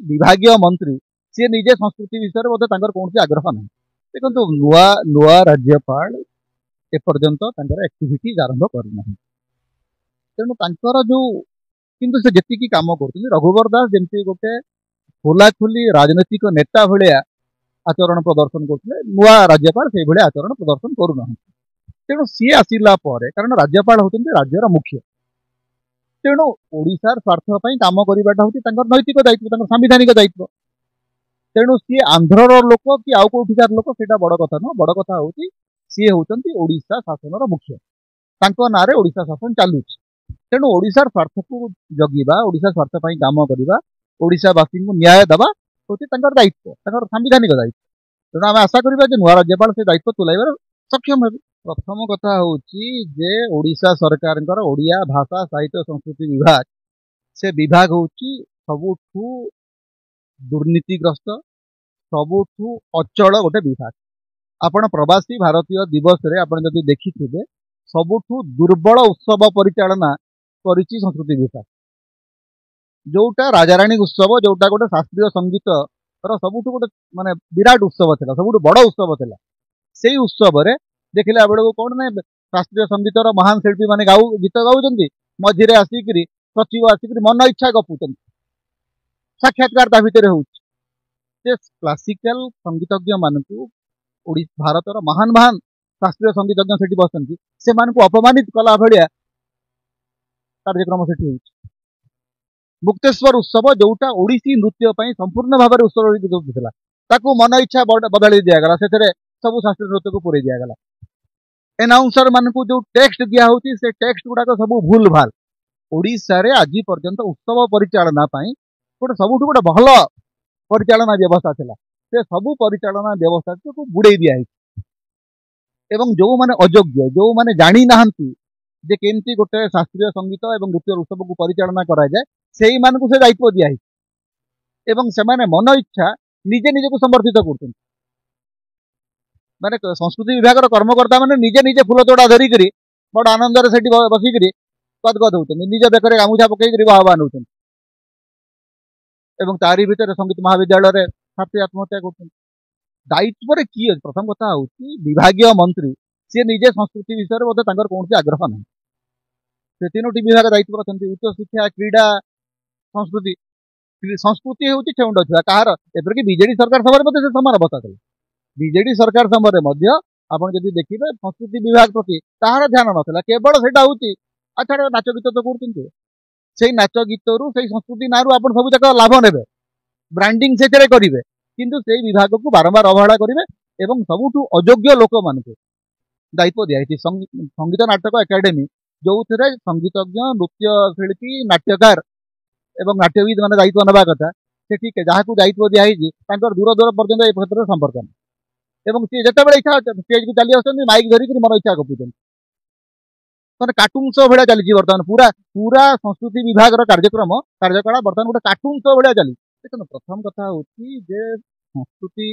विभागीय मंत्री सी निजे संस्कृति विषय बोधे कौन आग्रह ना देखो नुआ नुआ राज्यपाल एपर्यंत एक्टिविटीज आरंभ करना तेणु जो किंतु से जी कम कर रघुवर दास जमी गोटे खोलाखोली राजनैतिक नेता भाया आचरण प्रदर्शन करते नुआ राज्यपाल से भाया आचरण प्रदर्शन करूना तेणु सी आसला कारण राज्यपाल होती राज्यर मुख्य तेणु ओडिशार स्वार्थपाई काम करवाटा हूँ नैतिक दायित्व सांविधानिक दायित्व तेणु सी आंध्रर लोक कि आउ कौटिकार लोक से बड़ कथा नुह बड़ कथा हूँ सी होती ओडिशा शासन मुख्य ना ओडिशा शासन चलुच तेणु ओडिशार स्वार्थ को जगिबा ओडिशा स्वार्थपाई काम करवा ओडिशावासी को न्याय देवा हूँ दायित्व सांविधानिक दायित्व तेणु आम आशा करा नुआ राज्यपाल से दायित्व तुलाइबार सक्षम हे प्रथम कथा हूँ जे ओडिशा सरकार ओडिया भाषा साहित्य संस्कृति विभाग से विभाग हूँ सबुठू दुर्नीतिग्रस्त सबुठू अचल गोटे विभाग आपण प्रवासी भारतीय दिवस रे आपण जदि देखिथिबे सबुठू दुर्बल उत्सव परिचालना करिछि संस्कृति विभाग जोटा राजाराणी उत्सव जोटा गोटे शास्त्रीय संगीत सबुठू गोटे माने विराट उत्सव थिला सबुठू बड़ उत्सव थिला सेई उत्सव रे देखिला बेलू कौन ना शास्त्रीय संगीतर महान शिल्पी माने गीत गाउछन्ति मझिरे आसिकरी सचिव आसिकरी मन इच्छा गपुछन्ति साक्षात्कार ता भितर होउछ से क्लासिकल संगीतज्ञ मानकू भारतर महान महान शास्त्रीय संगीतज्ञ सेठी बसन्ति से मानकू अपमानित कला भलिया कार्यक्रम सेठी होउछ मुक्तेश्वर उत्सव जोटा ओडिसी नृत्य पई संपूर्ण भाव में उत्सर्गित होता ताकू मन इच्छा बदली दिगला से सब शास्त्रीय नृत्य को पूरे दिगला एनाउंसर मान को जो टेक्स्ट दिया होती से टेक्स्ट गुड़ाक सब भूल भाल ओडिशा रे आज पर्यंत उत्सव परिचालना गोटे सबुठ गोटे भल परिचालना व्यवस्था थिला से सबू परिचालना व्यवस्था को बुड़े दिया एवं जो माने अयोग्य जो माने जानी नाहंती जे केमती गोटे शास्त्रीय संगीत एवं नृत्य उत्सव को परिचालना करा जाए से मान को से दायित्व दिया एवं से माने मन इच्छा निजे निजे को समर्थित कर माने संस्कृति विभाग कर्मकर्ता माने निजे निजे फूल तोड़ा धरिकी बड़ आनंद से बसिक गदगद होती निज बेकर गामुछा पकईकरी बाहबा नौ तारी भितर संगीत महाविद्यालय छात्री आत्महत्या कर दायित्व किए प्रथम कथा हूँ विभागीय मंत्री सी निजे संस्कृति विषय बोधे कौन आग्रह ना से तीनोटी विभाग दायित्व रखते उच्च शिक्षा क्रीड़ा संस्कृति संस्कृति हूँ ठेउंड छुआ कहार एपरिक बीजेडी सरकार समय से समान अवस्था था बीजेडी सरकार समय आप देखिए संस्कृति विभाग प्रति तार ध्यान नाला केवल से अच्छा नाच गीत तो करते से नाच गीत रू से संस्कृति ना आप सब जाक लाभ ने ब्रांडिंग से करेंगे किंतु से विभाग को बारंबार अवहेला करेंगे एवं सबुठू अयोग्य लोक मान दायित्व दिखाई संगीत नाटक एकाडेमी जो थे संगीतज्ञ नृत्य शिल्पी नाट्यकार एवं नाट्यविद मान दायित्व नवा कथा से ठीक जहाँ को दायित्व दिखाई दूर दूर पर्यटन ए क्षेत्र में संपर्क नहीं सी जिते इच्छा स्टेज को चली आस माइक धरिक मन इच्छा गपुचन मैंने कार्टून शो भाया चली बर्तमान पूरा पूरा संस्कृति विभाग कार्यकला बर्तमान गोटे कार्टून शो भाया चली देखो प्रथम कथा हूँ संस्कृति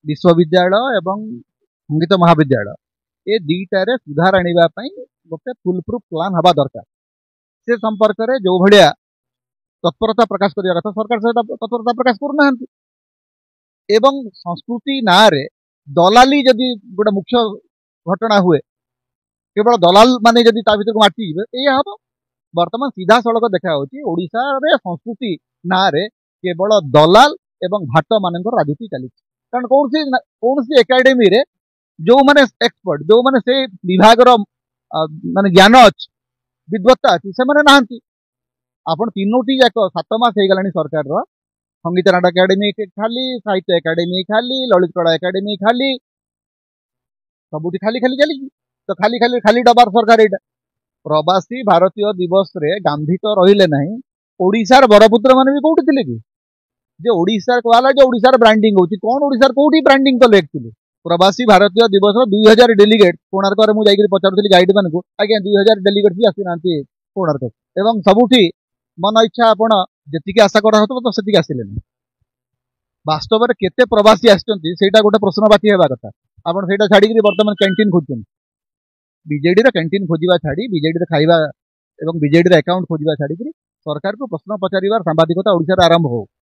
विश्वविद्यालय एवं संगीत महाविद्यालय ए दुईटारे सुधार आने गोटे फुल प्रूफ प्लान हवा दरकार से संपर्क में जो भाया तत्परता प्रकाश करने कथा सरकार से तत्परता प्रकाश करना एवं संस्कृति ना रे दलाली जदि गोटे मुख्य घटना हुए केवल दलाल माने जदि ता भीतर को माटी ये हम बर्तमान सीधा सड़क देखा ओडिशा रे संस्कृति ना रे केवल दलाल एवं भाट मान राजनीति चली कारण कौन सी एकाडेमी रे जो माने एक्सपर्ट जो माने से विभाग माने ज्ञान अच्छी विद्वत्ता अच्छी से माने नाहंती आपण तीनोटी जाक 7 मास हो गलानी सरकार संगीत नाटक एकाडेमी खाली साहित्य एकाडेमी खाली ललित कला एकाडेमी खाली सबुठी खाली खाली चली तो खाली खाली खाली डबार सरकार यहाँ प्रवासी भारतीय दिवस रे गांधी तो रहिले नहीं ओडिशार बरपुत्र माने भी कोठी थिले कि जे ओडिशार वाला जो ओडिशार ब्रांडिंग होची कौन ओडिशार कोठी ब्रांडिंग तो लेखथिले प्रवासी भारतीय दिवस 2000 डेलीगेट कोणार्क रे मु जाईकरी पचारुथिली गाइड मान को आज्ञा 2000 डेलीगेट भी आसी नांती कोणार्क एवं सबुठी मन इच्छा आपण जेतिकी आशा करा होतो तो सेतिकी आसिले नहीं वास्तव में केते प्रवासी आछंती सेटा गोटे प्रश्नवाची हेबा कथा आपण सेटा छाड़ी वर्तमान कैंटीन खोजुछन बीजेडी रे कैंटीन खोजिबा छाड़ी बीजेडी रे खाइबा एवं बीजेडी रे अकाउंट खोजिबा छाड़ी सरकार को प्रश्न पचारिबार सांबादिकता ओडिशा रे आरंभ हो।